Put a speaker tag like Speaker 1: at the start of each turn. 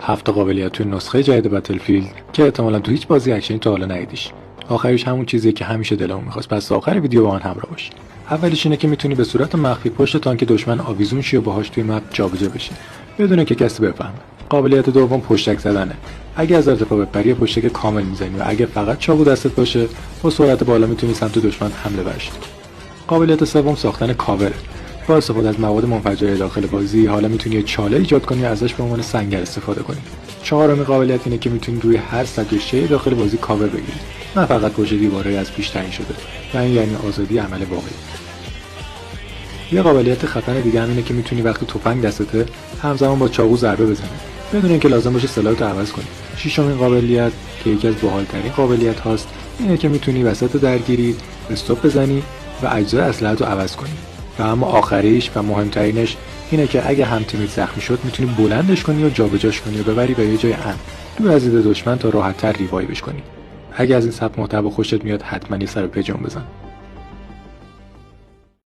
Speaker 1: 7 قابلیت توی نسخه جدید بتلفیلد که احتمالاً تو هیچ بازی اکشنی تا حالا ندیدیش. آخریش همون چیزیه که همیشه دلمون می‌خواست. پس تا آخر ویدیو با من همراه باشید. اولیش اینه که میتونی به صورت مخفی پشت تانک دشمن آویزون شی و باهاش توی مپ جابجا بشی بدون که کسی بفهمه. قابلیت دوم پشتک زدنه. اگه از ارتفاع بپری پشتک کامل میزنی و اگه فقط چاقو دستت باشه با سرعت بالا میتونی سمت دشمن حمله ورشی. قابلیت سوم ساختن کاور. با استفاده از مواد منفجره داخل بازی حالا میتونی یه چاله ایجاد کنی و ازش به عنوان سنگر استفاده کنی. چهارمین قابلیت اینه که میتونی روی هر سد شی داخل بازی کاور بگیری، نه فقط پشت دیوارهای از پیش تعیین شده. و این یعنی آزادی عمل واقعی. یه قابلیت خفن دیگه هم اینه که میتونی وقتی تفنگ دستته همزمان با چاقو ضربه بزنی بدون اینکه لازم باشه سلاحتو عوض کنی. ششمین قابلیت که یکی از باحال‌ترین قابلیت هاست اینه که میتونی وسط درگیری استاپ بزنی و اجزای اسلحه‌تو عوض کنی. و اما آخریش و مهمترینش اینه که اگه هم تیمت زخمی شد میتونی بلندش کنی و جابجاش کنی و ببری به یه جای امن دور از دید دشمن تا راحت‌تر ریوایوش کنی. اگه از این سبک محتوا خوشت میاد حتما یه سر پیجم بزن.